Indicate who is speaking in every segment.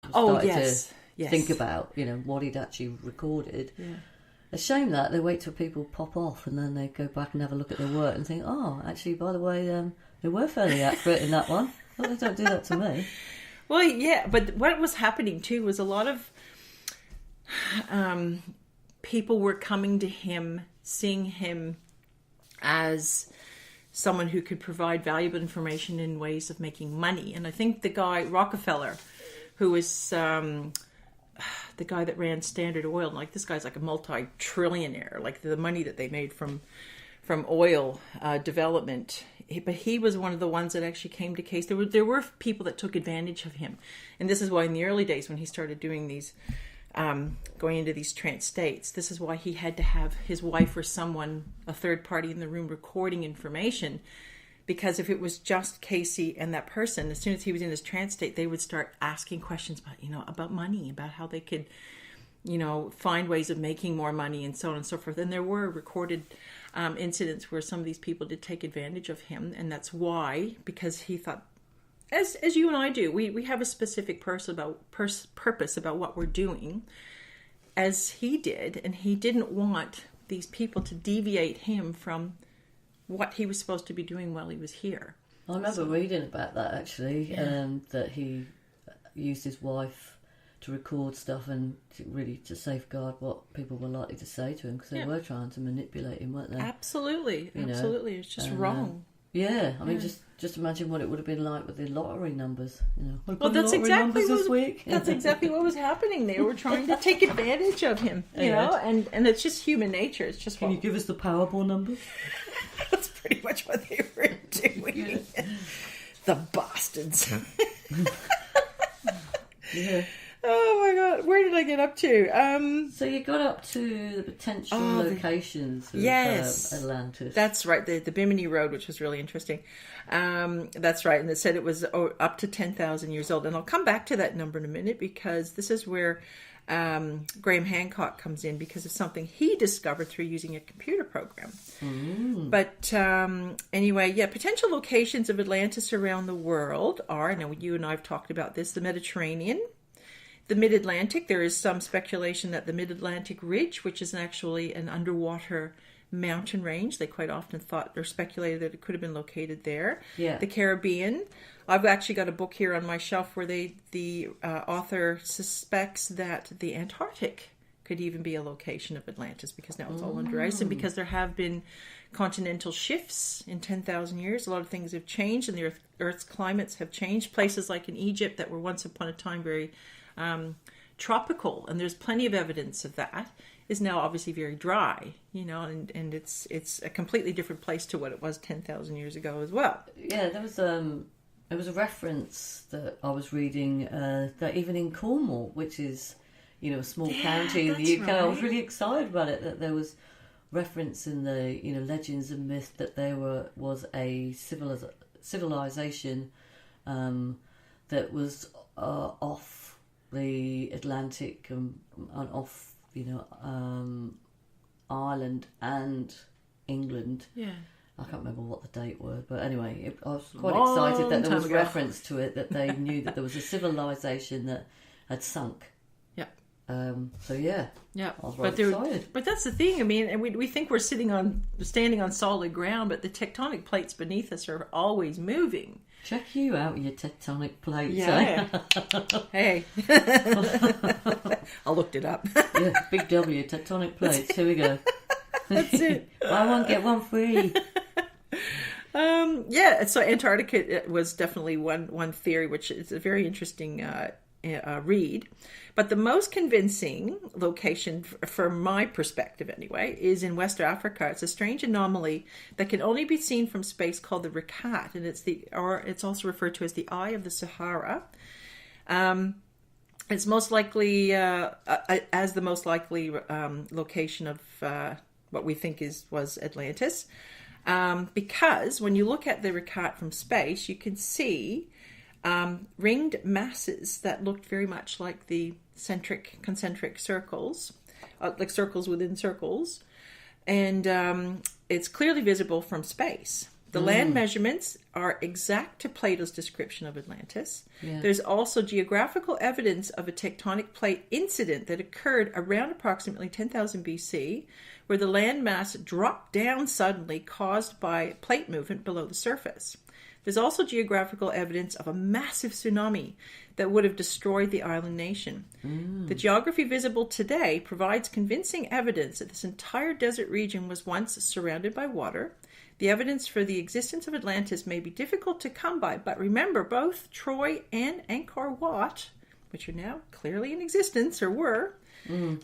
Speaker 1: started
Speaker 2: yes.
Speaker 1: think about, what he'd actually recorded.
Speaker 2: Yeah.
Speaker 1: A shame that they wait till people pop off and then they go back and have a look at their work and think, oh, actually, by the way, they were fairly accurate in that one. Well, they don't do that to me.
Speaker 2: Well, yeah, but what was happening too was a lot of people were coming to him, seeing him as someone who could provide valuable information in ways of making money. And I think the guy, Rockefeller, who was the guy that ran Standard Oil, like this guy's like a multi-trillionaire, like the money that they made from oil development. But he was one of the ones that actually came to case. There were people that took advantage of him. And this is why in the early days when he started doing these, going into these trance states, this is why he had to have his wife or someone, a third party in the room recording information. Because if it was just Casey and that person, as soon as he was in his trance state, they would start asking questions about money, about how they could, find ways of making more money and so on and so forth. And there were recorded incidents where some of these people did take advantage of him. And that's why, because he thought, as you and I do, we have a specific purpose about what we're doing, as he did. And he didn't want these people to deviate him from what he was supposed to be doing while he was here.
Speaker 1: I remember reading about that actually, that he used his wife to record stuff and to safeguard what people were likely to say to him, because they were trying to manipulate him, weren't they?
Speaker 2: Absolutely. It's just wrong.
Speaker 1: I mean, just imagine what it would have been like with the lottery numbers.
Speaker 2: Well, that's exactly what was happening. They were trying to take advantage of him, and it's just human nature. It's just.
Speaker 1: Can you give us the Powerball numbers?
Speaker 2: That's pretty much what they were doing. Yeah. The bastards.
Speaker 1: Yeah.
Speaker 2: Oh my God, where did I get up to?
Speaker 1: So you got up to the potential locations of Atlantis.
Speaker 2: That's right, the Bimini Road, which was really interesting. That's right, and it said it was up to 10,000 years old. And I'll come back to that number in a minute, because this is where Graham Hancock comes in, because of something he discovered through using a computer program. But anyway, potential locations of Atlantis around the world are, I know you and I have talked about this, the Mediterranean, the Mid-Atlantic. There is some speculation that the Mid-Atlantic Ridge, which is actually an underwater mountain range, they quite often thought or speculated that it could have been located there.
Speaker 1: Yeah.
Speaker 2: The Caribbean. I've actually got a book here on my shelf where the author suspects that the Antarctic could even be a location of Atlantis, because now it's all under ice, and because there have been continental shifts in 10,000 years. A lot of things have changed, and the Earth's climates have changed. Places like in Egypt that were once upon a time very tropical, and there's plenty of evidence of that, is now obviously very dry, and it's a completely different place to what it was 10,000 years ago as well.
Speaker 1: Yeah, there was a reference that I was reading that even in Cornwall, which is a small county in the UK, right. I was really excited about it, that there was reference in the legends and myth that there was a civilization that was off the Atlantic and off Ireland and England.
Speaker 2: Yeah.
Speaker 1: I can't remember what the date was, but anyway, I was quite excited that there was reference to it, that they knew that there was a civilization that had sunk.
Speaker 2: Yeah.
Speaker 1: So yeah.
Speaker 2: Yeah.
Speaker 1: I was really excited.
Speaker 2: But that's the thing. I mean, and we think we're standing on solid ground, but the tectonic plates beneath us are always moving.
Speaker 1: Check you out, your tectonic plates.
Speaker 2: Yeah. Hey. I looked it up.
Speaker 1: Yeah, big W, tectonic plates. Here we go.
Speaker 2: That's it.
Speaker 1: Buy one, get one free.
Speaker 2: So Antarctica was definitely one theory, which is a very interesting read. But the most convincing location, from my perspective anyway, is in West Africa. It's a strange anomaly that can only be seen from space called the Rakat, and it's also referred to as the Eye of the Sahara. It's most likely as the most likely location of what we think was Atlantis, because when you look at the Rakat from space, you can see ringed masses that looked very much like the concentric circles, like circles within circles, and it's clearly visible from space. The land measurements are exact to Plato's description of Atlantis.
Speaker 1: Yeah.
Speaker 2: There's also geographical evidence of a tectonic plate incident that occurred around approximately 10,000 BC, where the land mass dropped down suddenly, caused by plate movement below the surface. There's also geographical evidence of a massive tsunami that would have destroyed the island nation. The geography visible today provides convincing evidence that this entire desert region was once surrounded by water. The evidence for the existence of Atlantis may be difficult to come by, but remember, both Troy and Angkor Wat, which are now clearly in existence, or were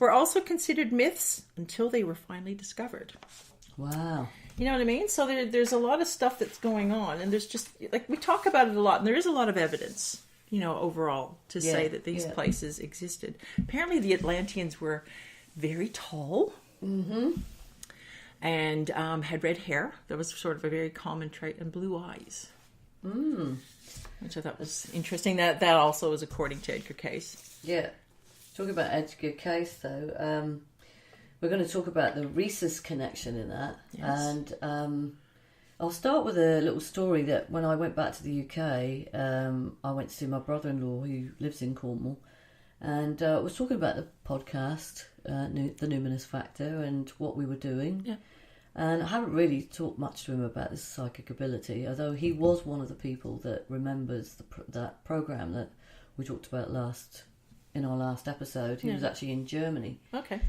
Speaker 2: also considered myths until they were finally discovered.
Speaker 1: Wow.
Speaker 2: You know what I mean? So there's a lot of stuff that's going on, and there's just, like, we talk about it a lot, and there is a lot of evidence, you know, overall, to say that these places existed. Apparently the Atlanteans were very tall. And had red hair. That was sort of a very common trait, and blue eyes. Which I thought was interesting. That also was according to Edgar Cayce.
Speaker 1: Yeah. Talking about Edgar Cayce, though, we're going to talk about the RHESUS connection in that. Yes. And I'll start with a little story that when I went back to the UK, I went to see my brother-in-law who lives in Cornwall, and was talking about the podcast, The Numinous Factor, and what we were doing. Yeah. And I haven't really talked much to him about this psychic ability, although he was one of the people that remembers that program that we talked about in our last episode. He was actually in Germany.
Speaker 2: Okay.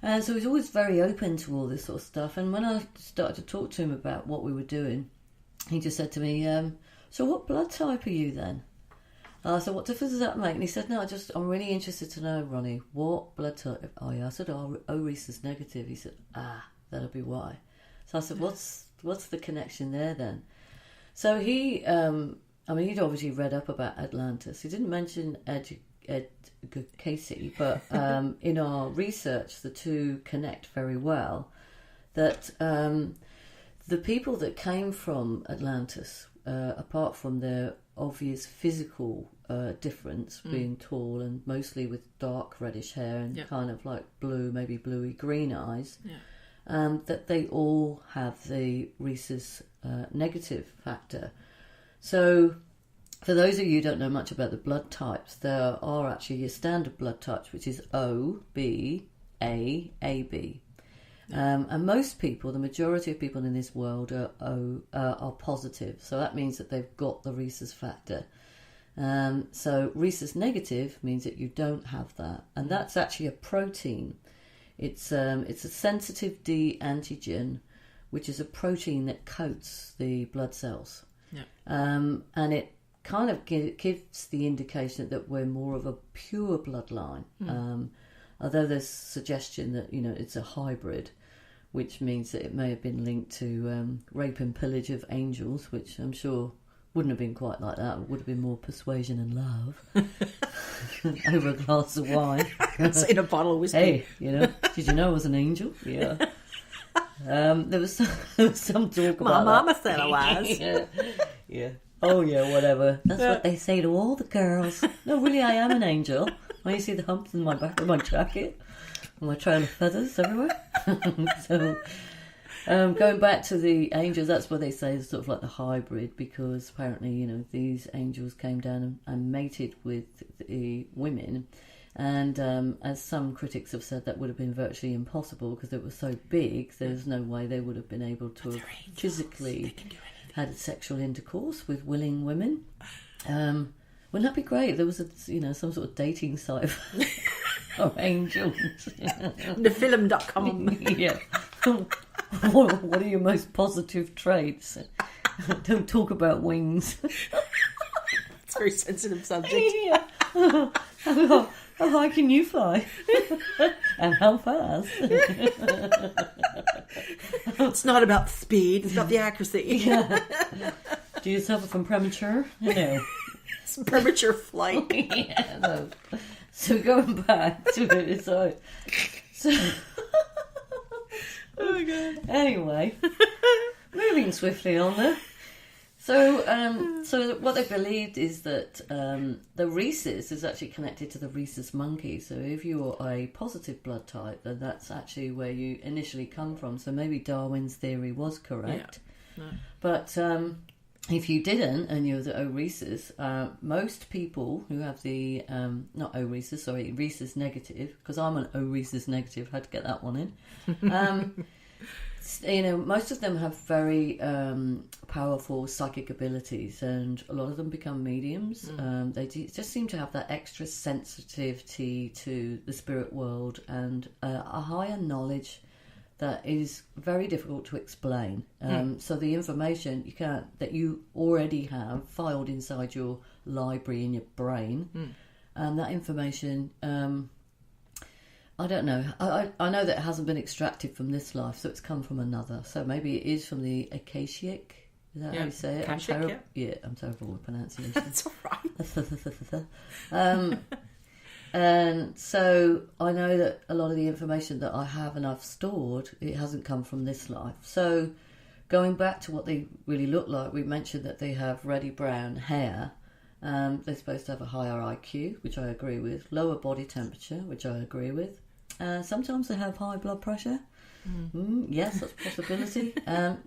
Speaker 1: And so he's always very open to all this sort of stuff. And when I started to talk to him about what we were doing, he just said to me, so what blood type are you then? I said, what difference does that make? And he said, no, I'm really interested to know, Ronnie, what blood type are you? I said, oh, RHESUS negative. He said, that'll be why. So I said, what's the connection there then? So he'd obviously read up about Atlantis. He didn't mention Edgar Cayce, but in our research, the two connect very well. That the people that came from Atlantis, apart from their obvious physical difference, being tall and mostly with dark reddish hair and kind of like blue, maybe bluey green eyes, that they all have the RHESUS negative factor. So for those of you who don't know much about the blood types, there are actually your standard blood types, which is O, B, A, AB. And most people, the majority of people in this world are positive. So that means that they've got the RHESUS factor. So RHESUS negative means that you don't have that. And that's actually a protein. It's a sensitive D antigen, which is a protein that coats the blood cells. Yeah. And it kind of gives the indication that we're more of a pure bloodline. Although there's suggestion that, it's a hybrid, which means that it may have been linked to rape and pillage of angels, which I'm sure wouldn't have been quite like that. It would have been more persuasion and love over a glass of wine.
Speaker 2: It's in a bottle of whiskey.
Speaker 1: Hey, did you know I was an angel? Yeah. There was some talk about
Speaker 2: my mama said I was.
Speaker 1: Yeah. Oh, yeah, whatever. That's what they say to all the girls. No, really, I am an angel. When you see the humps in my back of my jacket and my trail of feathers everywhere. So, going back to the angels, that's what they say is sort of like the hybrid, because apparently, these angels came down and mated with the women. And as some critics have said, that would have been virtually impossible because it was so big. There's no way they would have been able to have physically had sexual intercourse with willing women. Wouldn't that be great? If there was some sort of dating site for angels.
Speaker 2: Thefilm.com.
Speaker 1: Yeah. What are your most positive traits? Don't talk about wings.
Speaker 2: It's a very sensitive subject.
Speaker 1: Yeah. How high can you fly? And how fast?
Speaker 2: It's not about the speed, it's about the accuracy.
Speaker 1: Yeah. Do you suffer from premature? No.
Speaker 2: It's premature flight.
Speaker 1: Yeah, no. So going back to it, so oh my god. Anyway, moving swiftly on there. So what they believed is that the RHESUS is actually connected to the rhesus monkey. So if you're a positive blood type, then that's actually where you initially come from. So maybe Darwin's theory was correct.
Speaker 2: No.
Speaker 1: But if you didn't, and you're the rhesus, most people who have the not rhesus, sorry, rhesus negative, because I'm an rhesus negative, had to get that one in. Most of them have very powerful psychic abilities, and a lot of them become mediums. They just seem to have that extra sensitivity to the spirit world and a higher knowledge that is very difficult to explain. So the information that you already have filed inside your library in your brain, that information, I don't know. I know that it hasn't been extracted from this life, so it's come from another. So maybe it is from the Akashic. Is that how you say it?
Speaker 2: Akashic,
Speaker 1: I'm terrible with pronunciation.
Speaker 2: That's all right.
Speaker 1: And so I know that a lot of the information that I have and I've stored, it hasn't come from this life. So going back to what they really look like, we mentioned that they have reddy brown hair. They're supposed to have a higher IQ, which I agree with. Lower body temperature, which I agree with. Sometimes they have high blood pressure. Yes, that's a possibility.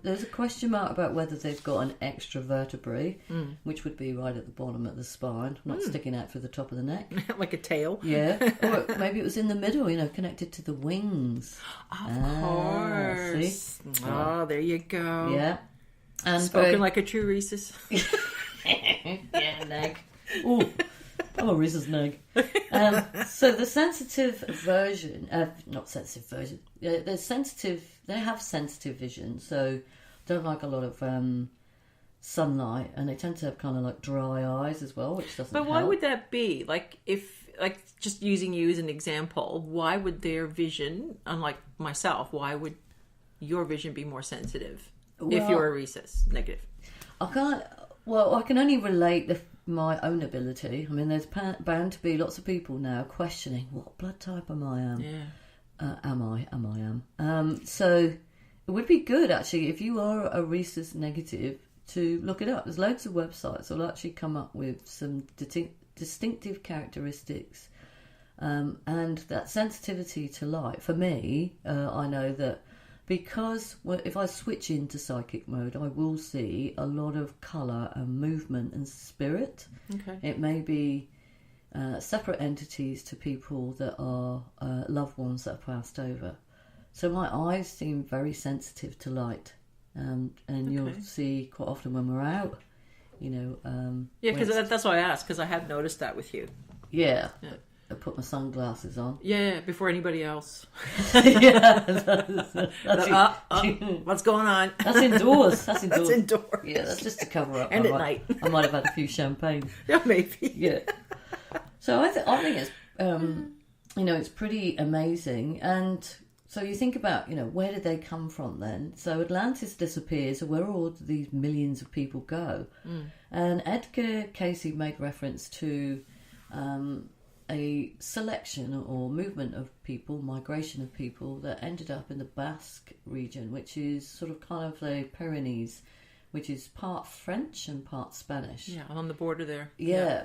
Speaker 1: There's a question mark about whether they've got an extra vertebrae, which would be right at the bottom of the spine, not sticking out through the top of the neck.
Speaker 2: Like a tail.
Speaker 1: Yeah. Or maybe it was in the middle, connected to the wings.
Speaker 2: Of course.
Speaker 1: See?
Speaker 2: Oh, there you go.
Speaker 1: Yeah. And
Speaker 2: spoken like a true rhesus.
Speaker 1: Yeah, nag. Ooh, I'm a rhesus nag. So the sensitive version, not sensitive version, they're sensitive, they have sensitive vision, so don't like a lot of sunlight, and they tend to have kind of like dry eyes as well, which doesn't
Speaker 2: But why
Speaker 1: help.
Speaker 2: would that be? Like, just using you as an example, why would their vision, unlike myself, why would your vision be more sensitive if you're a rhesus negative?
Speaker 1: I can only relate my own ability. I mean, there's bound to be lots of people now questioning what blood type am I? So it would be good, actually, if you are a rhesus negative, to look it up. There's loads of websites that will actually come up with some distinctive characteristics, and that sensitivity to light. For me, I know that because if I switch into psychic mode, I will see a lot of colour and movement and spirit.
Speaker 2: Okay.
Speaker 1: It may be separate entities to people that are loved ones that have passed over. So my eyes seem very sensitive to light. And you'll see quite often when we're out,
Speaker 2: because that's why I asked, because I have noticed that with you.
Speaker 1: Yeah. I put my sunglasses on.
Speaker 2: Yeah, before anybody else.
Speaker 1: Yeah.
Speaker 2: What's going on?
Speaker 1: That's indoors.
Speaker 2: That's indoors.
Speaker 1: Yeah, that's just to cover up.
Speaker 2: And at night.
Speaker 1: I might have had a few champagne.
Speaker 2: Yeah, maybe.
Speaker 1: Yeah. So I think it's, it's pretty amazing. And so you think about, where did they come from then? So Atlantis disappears, so where all these millions of people go? And Edgar Cayce made reference to a selection or movement of people, migration of people that ended up in the Basque region, which is sort of kind of the Pyrenees, which is part French and part Spanish.
Speaker 2: Yeah, on the border there.
Speaker 1: Yeah.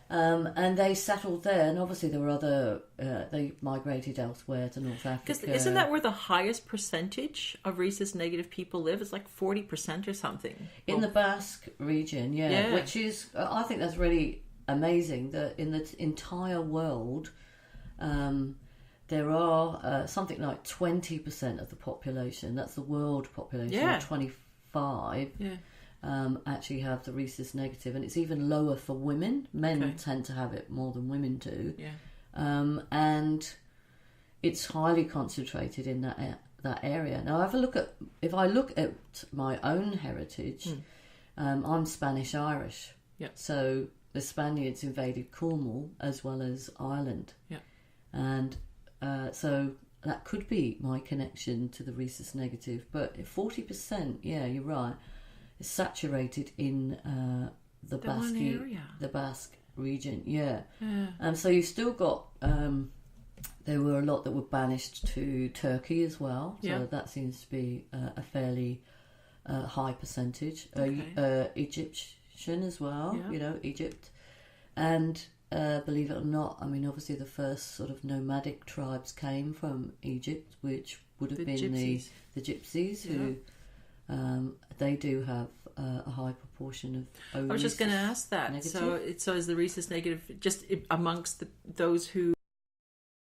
Speaker 1: And they settled there, and obviously there were other, they migrated elsewhere to North Africa.
Speaker 2: Because isn't that where the highest percentage of rhesus negative people live? It's like 40% or something.
Speaker 1: In the Basque region, yeah. Which is, I think that's really amazing that in the entire world, there are something like 20% of the population, that's the world population, 25, actually have the rhesus negative, and it's even lower for women. Men tend to have it more than women do. And it's highly concentrated in that area. Now, if I look at my own heritage, I'm Spanish Irish. So the Spaniards invaded Cornwall as well as Ireland. And so that could be my connection to the rhesus negative. But 40%, yeah, you're right, is saturated in the Basque region. So you've still got, there were a lot that were banished to Turkey as well. So that seems to be a fairly high percentage. Egyptian as well, Egypt. And believe it or not, I mean, obviously the first sort of nomadic tribes came from Egypt, which would have been
Speaker 2: gypsies.
Speaker 1: the gypsies who they do have a high proportion of O
Speaker 2: I was just going to ask that.
Speaker 1: negative.
Speaker 2: So is the rhesus negative just amongst those who